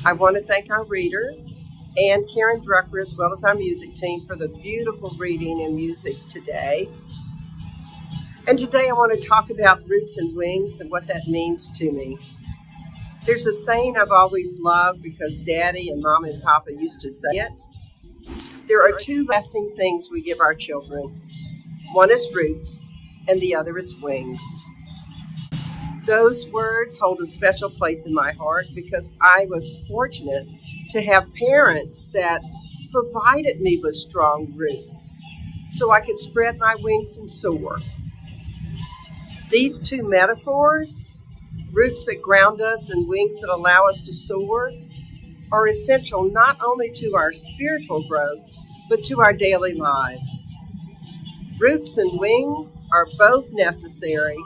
I want to thank our reader and Karen Drucker, as well as our music team, for the beautiful reading and music today. And today I want to talk about roots and wings and what that means to me. There's a saying I've always loved because Daddy and Mom and Papa used to say it. There are two lasting things we give our children. One is roots and the other is wings. Those words hold a special place in my heart because I was fortunate to have parents that provided me with strong roots so I could spread my wings and soar. These two metaphors, roots that ground us and wings that allow us to soar, are essential not only to our spiritual growth, but to our daily lives. Roots and wings are both necessary,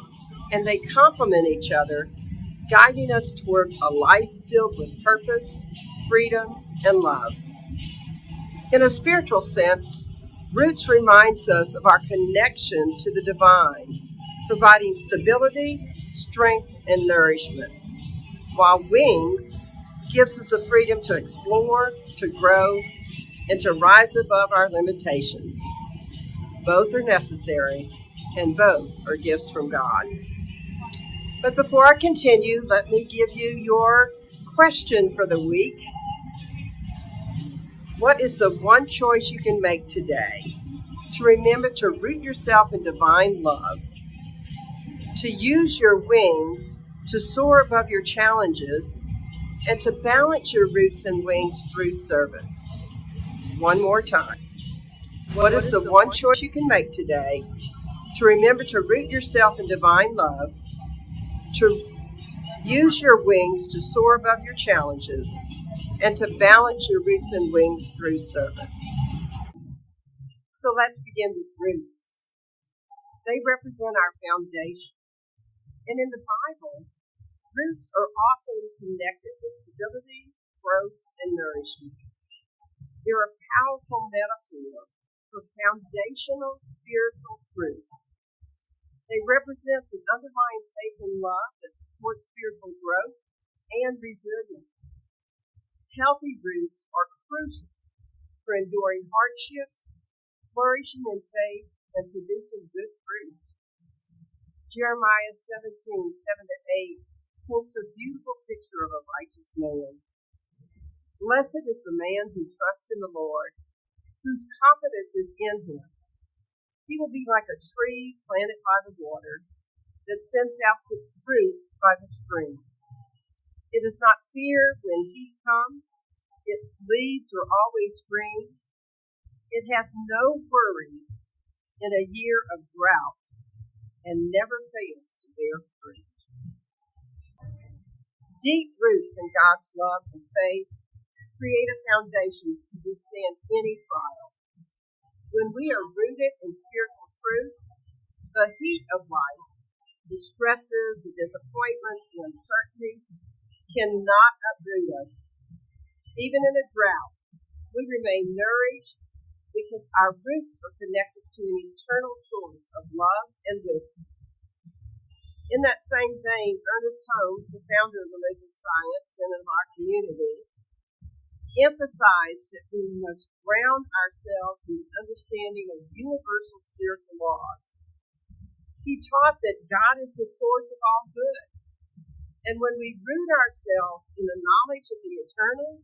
and they complement each other, guiding us toward a life filled with purpose, freedom, and love. In a spiritual sense, roots reminds us of our connection to the divine, providing stability, strength, and nourishment, while wings gives us the freedom to explore, to grow, and to rise above our limitations. Both are necessary, and both are gifts from God. But before I continue, let me give you your question for the week. What is the one choice you can make today to remember to root yourself in divine love, to use your wings to soar above your challenges, and to balance your roots and wings through service? One more time. What is the one choice you can make today to remember to root yourself in divine love, to use your wings to soar above your challenges, and to balance your roots and wings through service? So let's begin with roots. They represent our foundation. And in the Bible, roots are often connected with stability, growth, and nourishment. They're a powerful metaphor for foundational spiritual truths. They represent the underlying faith and love that supports spiritual growth and resilience. Healthy roots are crucial for enduring hardships, flourishing in faith, and producing good fruit. Jeremiah 17:7-8 paints a beautiful picture of a righteous man. Blessed is the man who trusts in the Lord, whose confidence is in him. He will be like a tree planted by the water that sends out its roots by the stream. It does not fear when heat comes. Its leaves are always green. It has no worries in a year of drought and never fails to bear fruit. Deep roots in God's love and faith create a foundation to withstand any trial. When we are rooted in spiritual truth, the heat of life, the stresses, the disappointments, the uncertainty cannot uproot us. Even in a drought, we remain nourished because our roots are connected to an eternal source of love and wisdom. In that same vein, Ernest Holmes, the founder of religious science and of our community, emphasized that we must ground ourselves in the understanding of universal spiritual laws. He taught that God is the source of all good. And when we root ourselves in the knowledge of the eternal,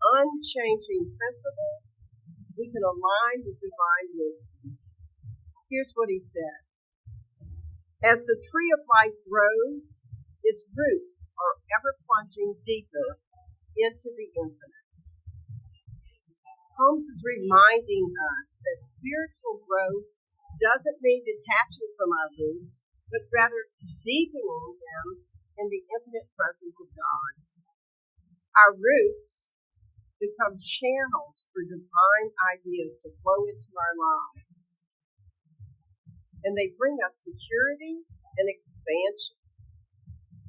unchanging principle, we can align with divine wisdom. Here's what he said. As the tree of life grows, its roots are ever plunging deeper into the infinite. Holmes is reminding us that spiritual growth doesn't mean detaching from our roots, but rather deepening them in the infinite presence of God. Our roots become channels for divine ideas to flow into our lives. And they bring us security and expansion.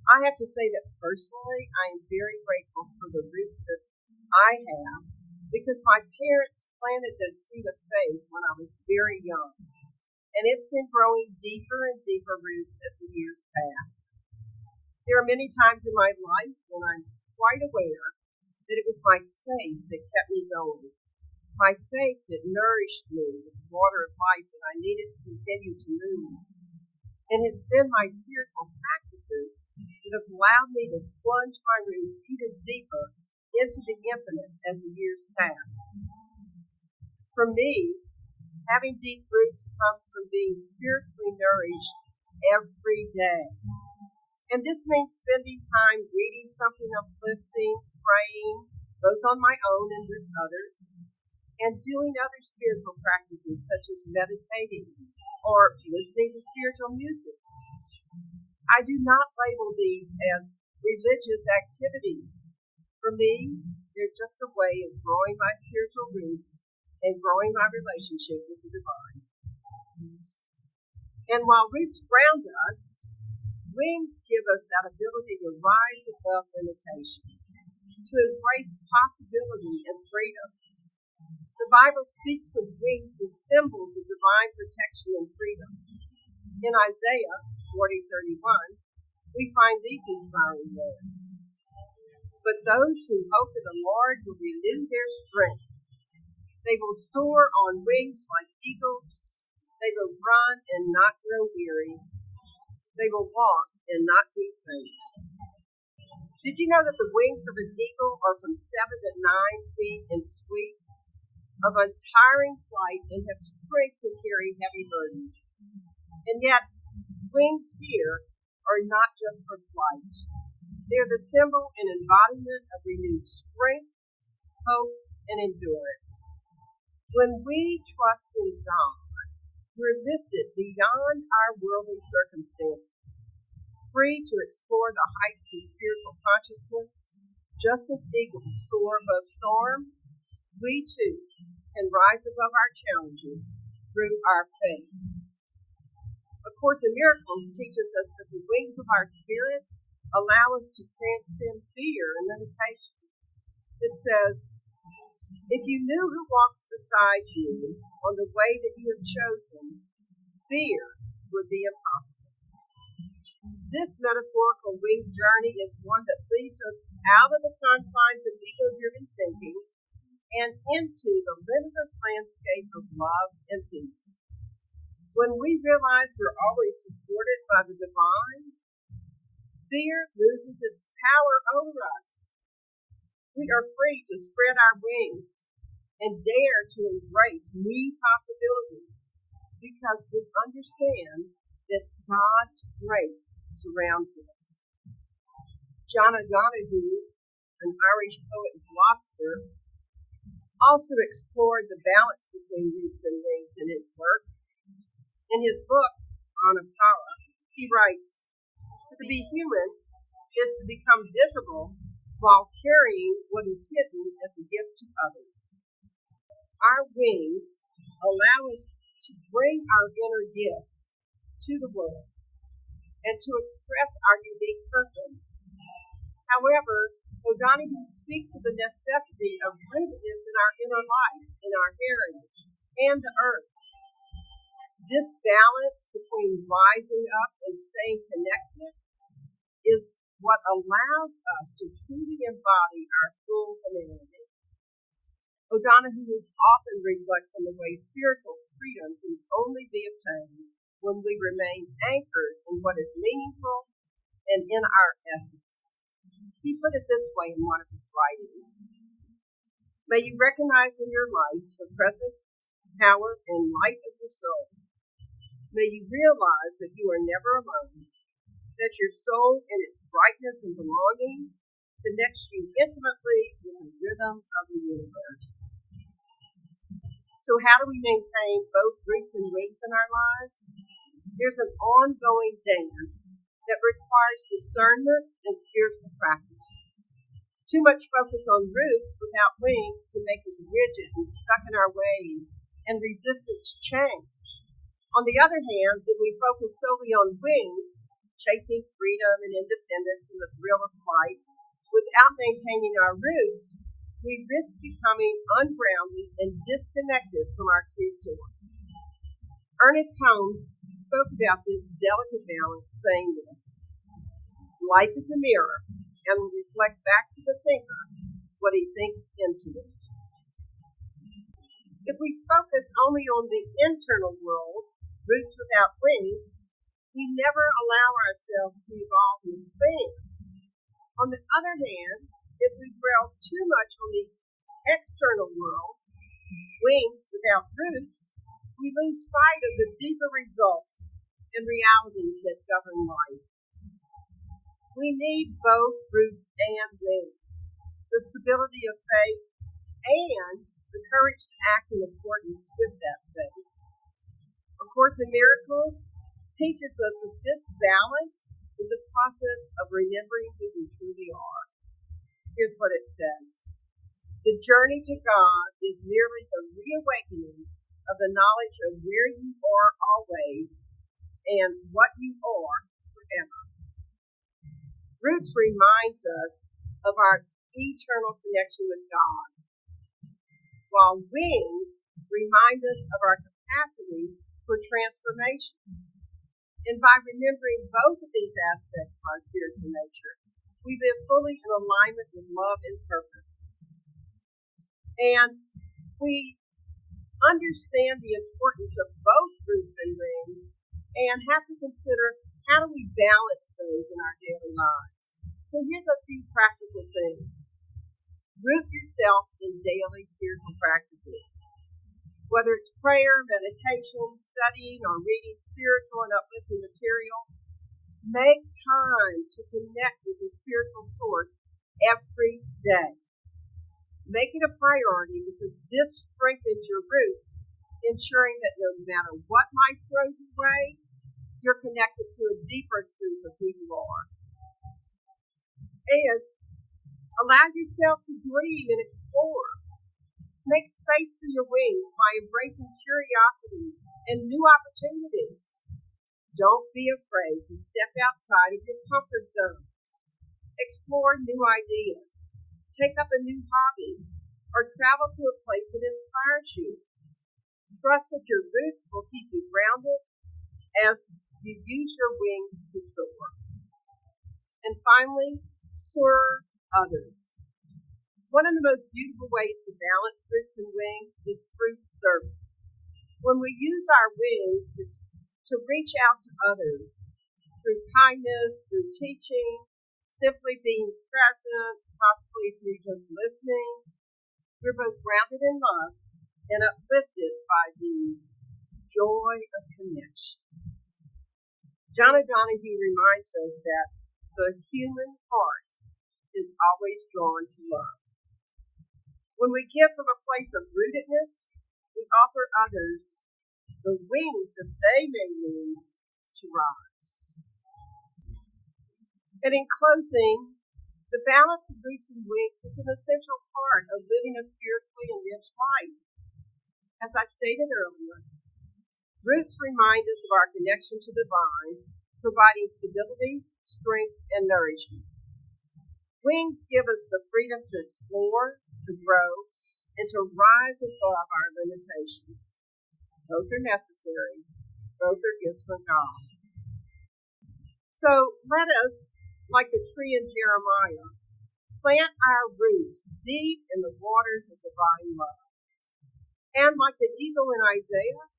I have to say that personally, I am very grateful for the roots that I have because my parents planted that seed of faith when I was very young. And it's been growing deeper and deeper roots as the years pass. There are many times in my life when I'm quite aware was my faith that kept me going, my faith that nourished me with the water of life that I needed to continue to move. And it's been my spiritual practices that have allowed me to plunge my roots even deeper into the infinite as the years pass. For me, having deep roots comes from being spiritually nourished every day. And this means spending time reading something uplifting, praying, both on my own and with others, and doing other spiritual practices such as meditating or listening to spiritual music. I do not label these as religious activities. For me, they're just a way of growing my spiritual roots and growing my relationship with the divine. And while roots ground us, wings give us that ability to rise above limitations, to embrace possibility and freedom. The Bible speaks of wings as symbols of divine protection and freedom. In Isaiah 40:31, we find these inspiring words. But those who hope in the Lord will renew their strength. They will soar on wings like eagles. They will run and not grow weary. They will walk and not be faint. Did you know that the wings of an eagle are from 7 to 9 feet in sweep, of untiring flight, and have strength to carry heavy burdens? And yet, wings here are not just for flight. They're the symbol and embodiment of renewed strength, hope, and endurance. When we trust in God, we're lifted beyond our worldly circumstances, free to explore the heights of spiritual consciousness. Just as eagles soar above storms, we too can rise above our challenges through our faith. A Course in Miracles teaches us that the wings of our spirit allow us to transcend fear and limitation. It says, if you knew who walks beside you on the way that you have chosen, fear would be impossible. This metaphorical winged journey is one that leads us out of the confines of ego-driven thinking and into the limitless landscape of love and peace. When we realize we're always supported by the divine, fear loses its power over us. We are free to spread our wings and dare to embrace new possibilities because we understand that God's grace surrounds us. John O'Donoghue, an Irish poet and philosopher, also explored the balance between roots and wings in his work. In his book, On Apollo, he writes, to be human is to become visible while carrying what is hidden as a gift to others. Our wings allow us to bring our inner gifts to the world and to express our unique purpose. However, O'Donoghue speaks of the necessity of rootedness in our inner life, in our heritage, and the earth. This balance between rising up and staying connected is what allows us to truly embody our full humanity. O'Donoghue often reflects on the way spiritual freedom can only be obtained when we remain anchored in what is meaningful and in our essence. He put it this way in one of his writings. May you recognize in your life the present power and light of your soul. May you realize that you are never alone, that your soul and its brightness and belonging connects you intimately with the rhythm of the universe. So how do we maintain both roots and wings in our lives? There's an ongoing dance that requires discernment and spiritual practice. Too much focus on roots without wings can make us rigid and stuck in our ways and resistant to change. On the other hand, when we focus solely on wings, chasing freedom and independence and the thrill of flight, without maintaining our roots, we risk becoming ungrounded and disconnected from our true source. Ernest Holmes spoke about this delicate balance, saying this: life is a mirror and will reflect back to the thinker what he thinks into it. If we focus only on the internal world, roots without wings, we never allow ourselves to evolve and expand. On the other hand, if we dwell too much on the external world, wings without roots, we lose sight of the deeper results and realities that govern life. We need both roots and wings, the stability of faith and the courage to act in accordance with that faith. A Course in Miracles teaches us that this balance is a process of remembering who we truly are. Here's what it says. The journey to God is merely the reawakening of the knowledge of where you are always and what you are forever. Roots reminds us of our eternal connection with God, while wings remind us of our capacity for transformation. And by remembering both of these aspects of our spiritual nature, we live fully in alignment with love and purpose. And we understand the importance of both roots and wings and have to consider how do we balance those in our daily lives. So here's a few practical things. Root yourself in daily spiritual practices. Whether it's prayer, meditation, studying, or reading spiritual and uplifting material, make time to connect with your spiritual source every day. Make it a priority because this strengthens your roots, ensuring that no matter what life throws your way, you're connected to a deeper truth of who you are. And allow yourself to dream and explore. Make space for your wings by embracing curiosity and new opportunities. Don't be afraid to step outside of your comfort zone. Explore new ideas. Take up a new hobby or travel to a place that inspires you. Trust that your roots will keep you grounded as you use your wings to soar. And finally, serve others. One of the most beautiful ways to balance roots and wings is through service. When we use our wings to reach out to others through kindness, through teaching, simply being present, possibly through just listening, we're both grounded in love and uplifted by the joy of connection. John O'Donohue reminds us that the human heart is always drawn to love. When we give from a place of rootedness, we offer others the wings that they may need to rise. And in closing, the balance of roots and wings is an essential part of living a spiritually enriched life. As I stated earlier, roots remind us of our connection to the divine, providing stability, strength, and nourishment. Wings give us the freedom to explore, to grow, and to rise above our limitations. Both are necessary. Both are gifts from God. So let us, like the tree in Jeremiah, plant our roots deep in the waters of divine love. And like the eagle in Isaiah,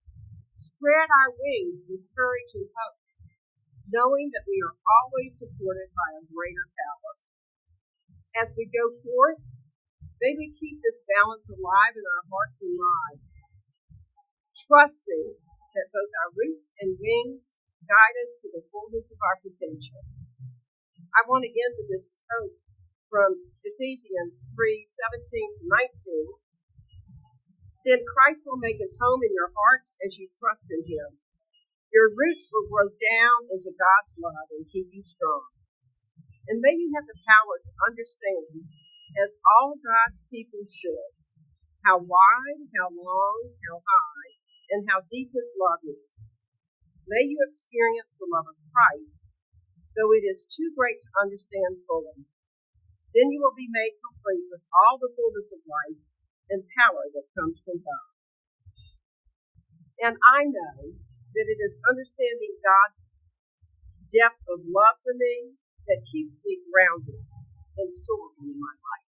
spread our wings with courage and hope, knowing that we are always supported by a greater power. As we go forth, may we keep this balance alive in our hearts and lives, trusting that both our roots and wings guide us to the fullness of our potential. I want to end with this quote from Ephesians 3:17-19. Then Christ will make his home in your hearts as you trust in him. Your roots will grow down into God's love and keep you strong. And may you have the power to understand, as all God's people should, how wide, how long, how high, and how deep his love is. May you experience the love of Christ, though it is too great to understand fully. Then you will be made complete with all the fullness of life and power that comes from God. And I know that it is understanding God's depth of love for me that keeps me grounded and soaring in my life.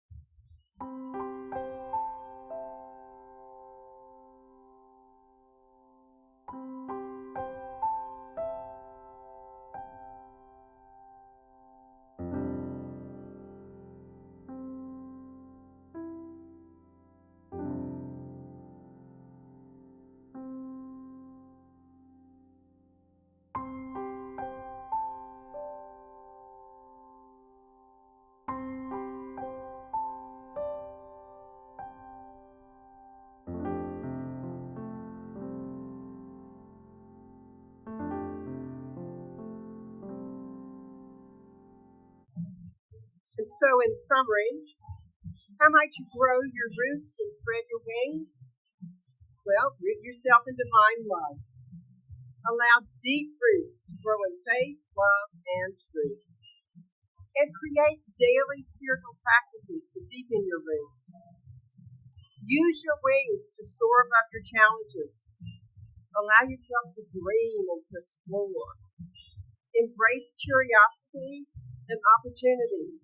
And so, in summary, how might you grow your roots and spread your wings? Well, root yourself in divine love. Allow deep roots to grow in faith, love, and truth. And create daily spiritual practices to deepen your roots. Use your wings to soar above your challenges. Allow yourself to dream and to explore. Embrace curiosity and opportunities.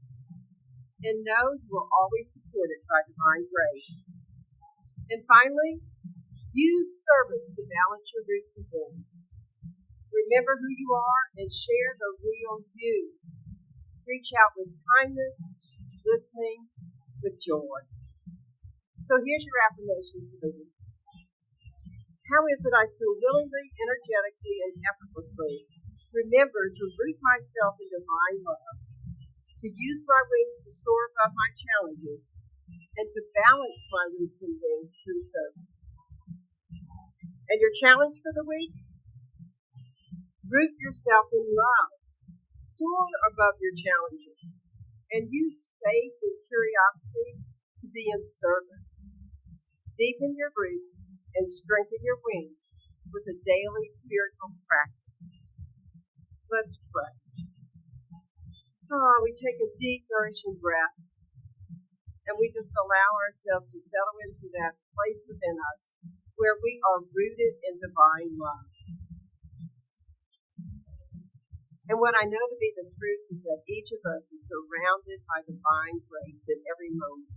And know you are always supported by divine grace. And finally, use service to balance your roots and wings. Remember who you are and share the real you. Reach out with kindness, listening with joy. So here's your affirmation for the week. How is it I so willingly, energetically, and effortlessly remember to root myself in divine love, to use my wings to soar above my challenges, and to balance my roots and wings through service? And your challenge for the week? Root yourself in love. Soar above your challenges. And use faith and curiosity to be in service. Deepen your roots and strengthen your wings with a daily spiritual practice. Let's pray. We take a deep, nourishing breath, and we just allow ourselves to settle into that place within us where we are rooted in divine love. And what I know to be the truth is that each of us is surrounded by divine grace at every moment.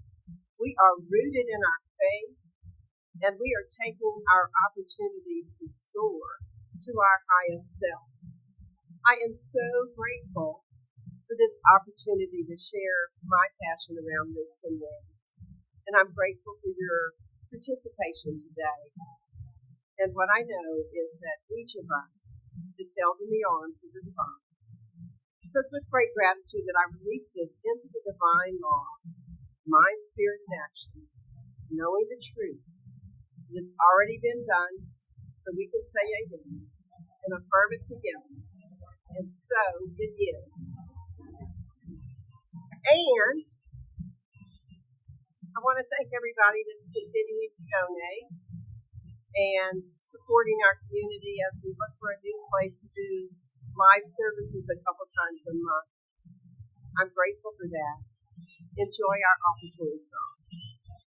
We are rooted in our faith, and we are taking our opportunities to soar to our highest self. I am so grateful for this opportunity to share my passion around roots and wings. And I'm grateful for your participation today. And what I know is that each of us is held in the arms of the divine. So it's with great gratitude that I release this into the divine law, mind, spirit, and action, knowing the truth. It's already been done, so we can say amen and affirm it together. And so it is. And I want to thank everybody that's continuing to donate and supporting our community as we look for a new place to do live services a couple times a month. I'm grateful for that. Enjoy our opportunity song.